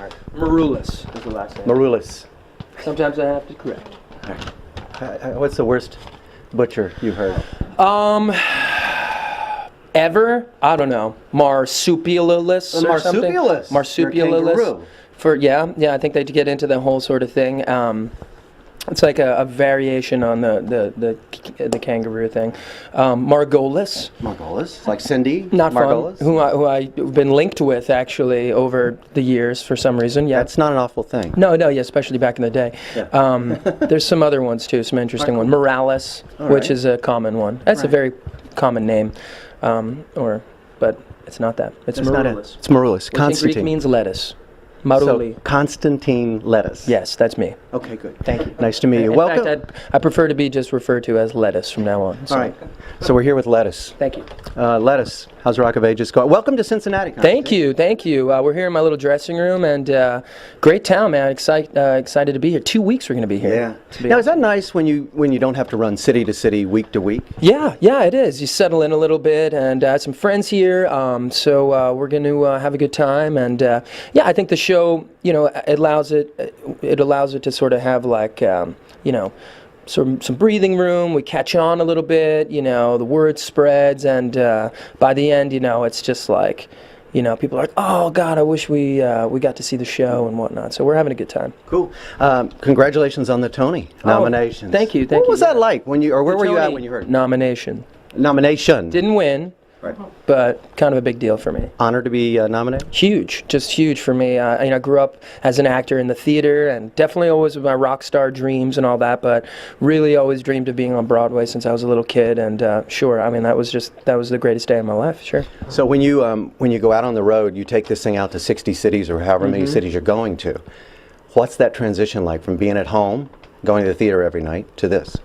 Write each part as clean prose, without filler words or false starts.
Sorry. Maroulis is the last name. Maroulis. Sometimes I have to correct. All right. What's the worst butcher you've heard? Ever? I don't know. Marsupialis or something. Marsupialis. I think they get into the whole sort of thing. It's like a variation on the kangaroo thing. Margolis. Margolis, like Cindy. Not Margolis? fun. Who I've been linked with actually over the years for some reason. Yeah. That's not an awful thing. No, yeah, especially back in the day. Yeah. There's some other ones too, some interesting ones. Morales, which is a common one. That's a very common name, but it's not that. It's Maroulis. It's Maroulis. Which in Greek means lettuce. Maruli. So, Constantine Lettuce. Yes, that's me. Okay, good. Thank you. Nice to meet you. Welcome. In fact, I prefer to be just referred to as Lettuce from now on. So. All right. So we're here with Lettuce. Thank you. Lettuce, how's Rock of Ages going? Welcome to Cincinnati. Thank you. We're here in my little dressing room, and great town, man. Excited to be here. 2 weeks we're going to be here. Yeah. Now, is that nice when you don't have to run city to city, week to week? Yeah, it is. You settle in a little bit, and I have some friends here, so we're going to have a good time, and I think the show, it allows it to sort of have like, some breathing room. We catch on a little bit, the word spreads, and by the end, it's just like, people are like, oh God, I wish we got to see the show and whatnot. So we're having a good time. Cool. Congratulations on the Tony nominations. Thank you. What was that like where were you at when you heard it? Nomination. Didn't win. Right. But kind of a big deal for me. Honored to be nominated? Huge, just huge for me. I grew up as an actor in the theater, and definitely always with my rock star dreams and all that, but really always dreamed of being on Broadway since I was a little kid, and sure, I mean, that was the greatest day of my life, sure. So when you go out on the road, you take this thing out to 60 cities or however many cities you're going to. What's that transition like from being at home, going to the theater every night, to this?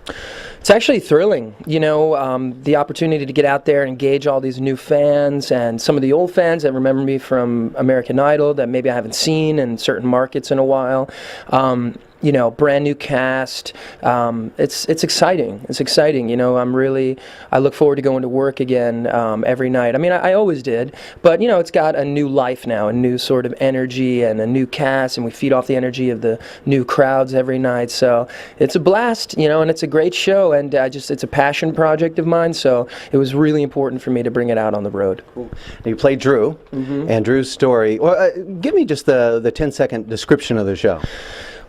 It's actually thrilling, the opportunity to get out there and engage all these new fans and some of the old fans that remember me from American Idol that maybe I haven't seen in certain markets in a while. Brand new cast. It's exciting. It's exciting. I look forward to going to work again every night. I mean, I always did, but it's got a new life now, a new sort of energy and a new cast, and we feed off the energy of the new crowds every night. So it's a blast, and it's a great show, and it's a passion project of mine. So it was really important for me to bring it out on the road. Cool. Now you played Drew, and Drew's story. Well, give me just the 10-second description of the show.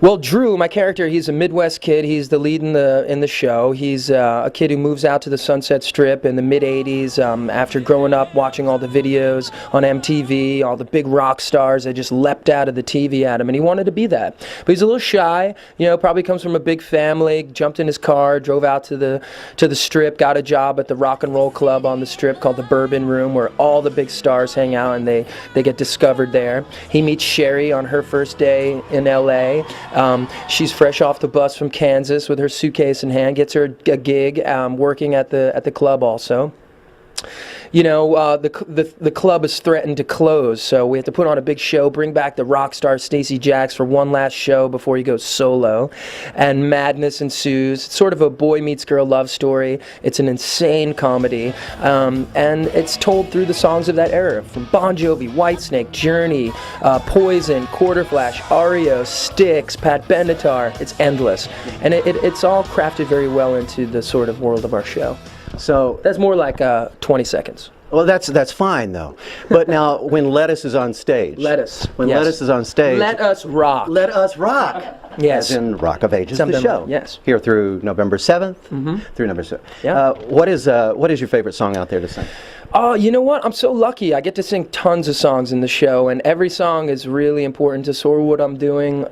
Well, Drew, my character, he's a Midwest kid. He's the lead in the show. He's a kid who moves out to the Sunset Strip in the mid-'80s after growing up watching all the videos on MTV, all the big rock stars that just leapt out of the TV at him, and he wanted to be that. But he's a little shy, probably comes from a big family, jumped in his car, drove out to the Strip, got a job at the rock and roll club on the Strip called the Bourbon Room, where all the big stars hang out, and they get discovered there. He meets Sherry on her first day in L.A., she's fresh off the bus from Kansas with her suitcase in hand, gets her a gig working at the club also. The club is threatened to close, so we have to put on a big show, bring back the rock star Stacey Jacks for one last show before he goes solo, and madness ensues. It's sort of a boy meets girl love story. It's an insane comedy, and it's told through the songs of that era, from Bon Jovi, Whitesnake, Journey, Poison, Quarterflash, REO, Styx, Pat Benatar. It's endless, and it's all crafted very well into the sort of world of our show. So that's more like 20 seconds. Well, that's fine though. But now, when Lettuce is on stage, Lettuce is on stage, let us rock. Let us rock. Yes. As in Rock of Ages, Something the show. Yes. Here through November 7th, through November 7th. Yeah. What is your favorite song out there to sing? Oh, you know what? I'm so lucky. I get to sing tons of songs in the show, and every song is really important to sort of what I'm doing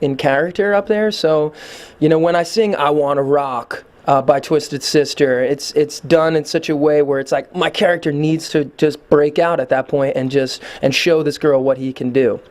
in character up there. So, when I sing I Wanna Rock, by Twisted Sister, it's done in such a way where it's like my character needs to just break out at that point and show this girl what he can do,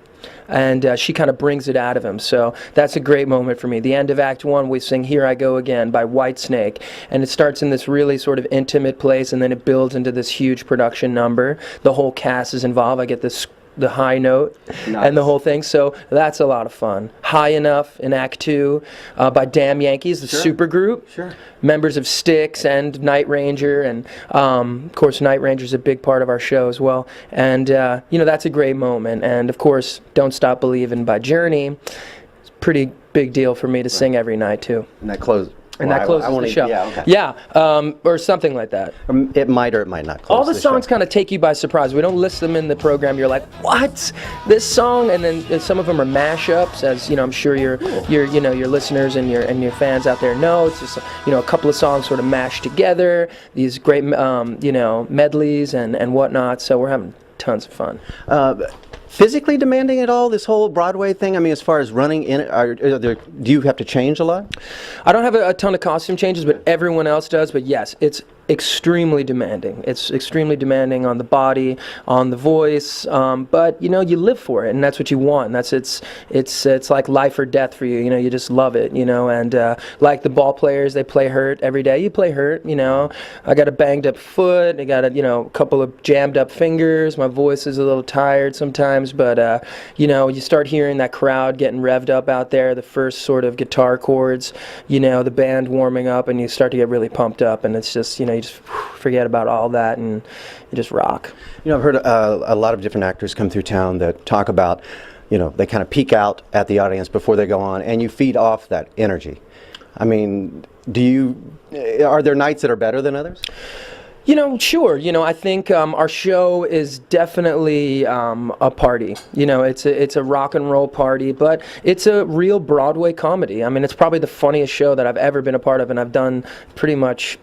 and she kind of brings it out of him. So that's a great moment for me. The end of Act 1, we sing Here I Go Again by Whitesnake, and it starts in this really sort of intimate place, and then it builds into this huge production number. The whole cast is involved. I get the high note, and the whole thing. So that's a lot of fun. High Enough in Act 2 by Damn Yankees, the super group. Sure. Members of Styx and Night Ranger, and of course Night Ranger's a big part of our show as well. And that's a great moment. And of course Don't Stop Believin' by Journey. It's a pretty big deal for me to sing every night too. And that closes. And that closes the show. Yeah, okay. Yeah, or something like that. It might or it might not close. All the songs kind of take you by surprise. We don't list them in the program. You're like, what? This song? And then some of them are mashups, as I'm sure your listeners and your fans out there know. It's just a couple of songs sort of mashed together. These great medleys and whatnot. So we're having tons of fun. Physically demanding at all, this whole Broadway thing? I mean, as far as running in it, do you have to change a lot? I don't have a ton of costume changes, but everyone else does. But yes, it's extremely demanding. It's extremely demanding on the body, on the voice. But you live for it, and that's what you want. It's like life or death for you. You just love it. And like the ball players, they play hurt every day. You play hurt. I got a banged up foot. I got a couple of jammed up fingers. My voice is a little tired sometimes. But you start hearing that crowd getting revved up out there. The first sort of guitar chords. The band warming up, and you start to get really pumped up, and it's just you just forget about all that and you just rock. I've heard a lot of different actors come through town that talk about, they kind of peek out at the audience before they go on, and you feed off that energy. I mean, are there nights that are better than others? Sure. I think our show is definitely a party. It's a rock and roll party, but it's a real Broadway comedy. I mean, it's probably the funniest show that I've ever been a part of, and I've done pretty much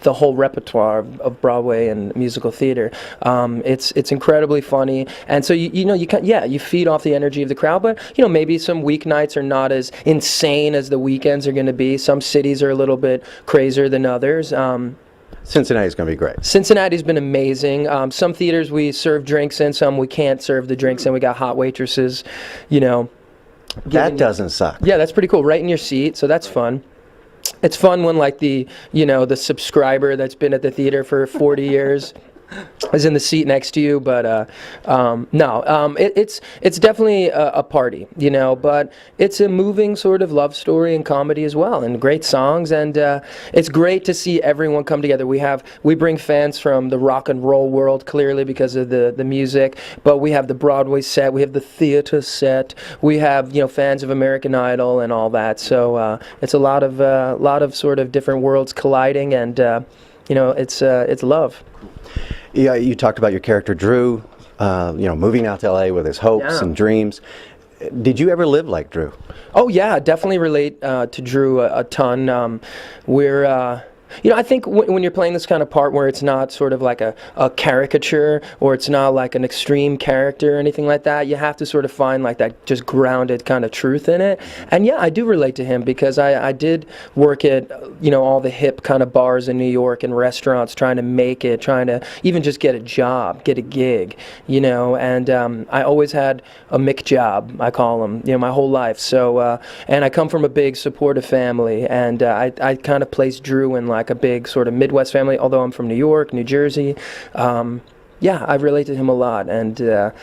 the whole repertoire of Broadway and musical theater. It's incredibly funny, and so you feed off the energy of the crowd. But maybe some weeknights are not as insane as the weekends are going to be. Some cities are a little bit crazier than others. Cincinnati's going to be great. Cincinnati's been amazing. Some theaters we serve drinks in, some we can't serve the drinks in. We got hot waitresses, That doesn't suck. Yeah, that's pretty cool. Right in your seat, so that's fun. It's fun when the subscriber that's been at the theater for 40 years is in the seat next to you, but it's definitely a party, but it's a moving sort of love story and comedy as well, and great songs, and it's great to see everyone come together. We bring fans from the rock and roll world, clearly because of the music, but we have the Broadway set, we have the theater set, we have fans of American Idol and all that. So it's a lot of sort of different worlds colliding, and it's love. Yeah, you talked about your character Drew, moving out to LA with his hopes and dreams. Did you ever live like Drew? Oh yeah, definitely relate to Drew a ton. I think when you're playing this kind of part where it's not sort of like a caricature, or it's not like an extreme character or anything like that, you have to sort of find like that just grounded kind of truth in it. And yeah, I do relate to him because I did work at all the hip kind of bars in New York and restaurants, trying to even just get a job, get a gig, and I always had a Mick job, I call them, my whole life. So and I come from a big supportive family, and I kind of placed Drew in like a big sort of Midwest family, although I'm from New York, New Jersey. I relate to him a lot, and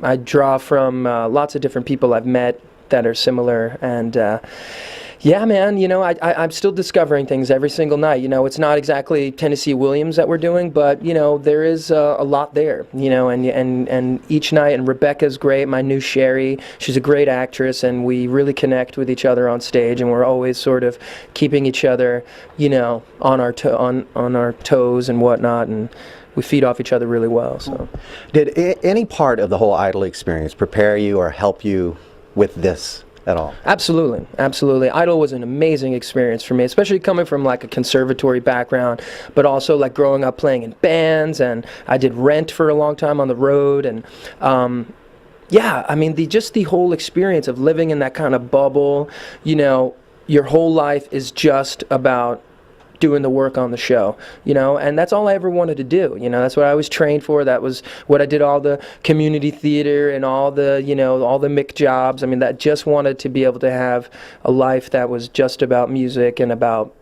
I draw from lots of different people I've met that are similar, and yeah, man, I'm still discovering things every single night. It's not exactly Tennessee Williams that we're doing, but there is a lot there. And each night, and Rebecca's great, my new Sherry. She's a great actress, and we really connect with each other on stage, and we're always sort of keeping each other, on our toes and whatnot, and we feed off each other really well. So, did any part of the whole Idol experience prepare you or help you with this at all? Absolutely. Idol was an amazing experience for me, especially coming from like a conservatory background, but also like growing up playing in bands, and I did Rent for a long time on the road, and the whole experience of living in that kind of bubble, your whole life is just about doing the work on the show, and that's all I ever wanted to do. That's what I was trained for. That was what I did, all the community theater and all the, all the Mick jobs. I mean, that just wanted to be able to have a life that was just about music and about,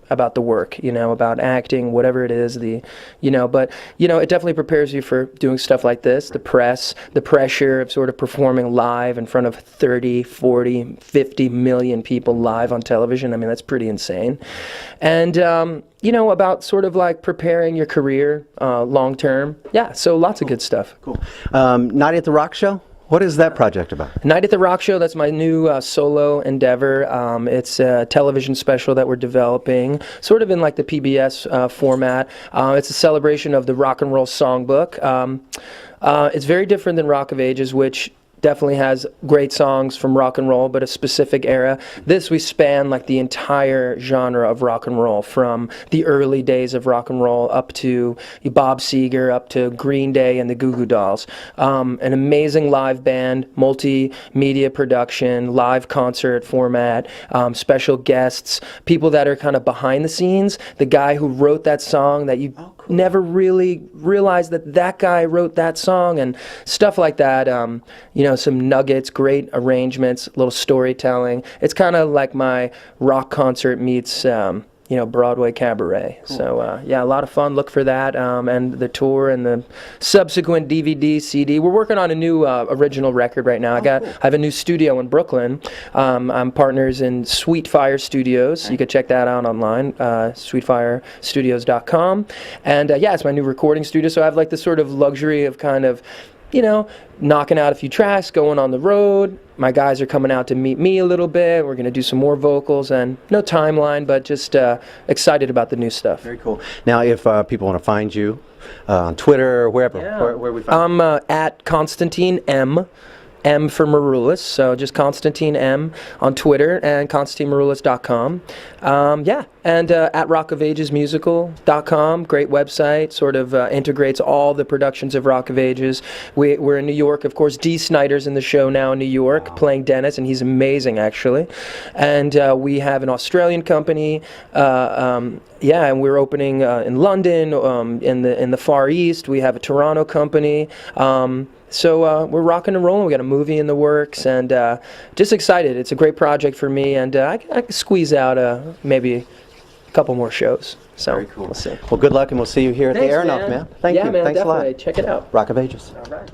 about the work, you know, about acting, whatever it is, but, you know, it definitely prepares you for doing stuff like this, the press, the pressure of sort of performing live in front of 30, 40, 50 million people live on television. I mean, that's pretty insane. And, you know, about sort of like preparing your career long term. Yeah, so lots of good stuff. Cool. Night at the Rock Show? What is that project about? Night at the Rock Show, that's my new solo endeavor. It's a television special that we're developing, sort of in like the PBS format. It's a celebration of the rock and roll songbook. It's very different than Rock of Ages, which definitely has great songs from rock and roll, but a specific era. This, we span like the entire genre of rock and roll, from the early days of rock and roll up to Bob Seger, up to Green Day and the Goo Goo Dolls. An amazing live band, multimedia production, live concert format, special guests, people that are kind of behind the scenes. The guy who wrote that song that you never really realized that guy wrote that song, and stuff like that. You know, some nuggets, great arrangements, little storytelling. It's kind of like my rock concert meets, you know, Broadway cabaret. Cool. So yeah, a lot of fun. Look for that, and the tour and the subsequent DVD, CD. We're working on a new original record right now. I have a new studio in Brooklyn. I'm partners in Sweet Fire Studios. You can check that out online, sweetfirestudios.com. And yeah, it's my new recording studio. So I have like the sort of luxury of kind of, you know, knocking out a few tracks, going on the road. My guys are coming out to meet me a little bit. We're going to do some more vocals, and no timeline, but just excited about the new stuff. Very cool. Now, if people want to find you on Twitter or wherever, where we find you? I'm at Constantine M for Maroulis, so just Constantine M on Twitter, and ConstantineMaroulis.com. Yeah, and at rockofagesmusical.com, great website, sort of integrates all the productions of Rock of Ages. We're in New York, of course. Dee Snider's in the show now in New York, playing Dennis, and he's amazing, actually. And we have an Australian company, yeah, and we're opening in London, in the Far East. We have a Toronto company. So we're rocking and rolling. We got a movie in the works, and just excited. It's a great project for me, and I can squeeze out maybe a couple more shows. So very cool. We'll see. Well, good luck, and we'll see you here at the Air Enough, man. Thank you. Man, Thanks definitely. a lot. Check it out. Rock of Ages. All right.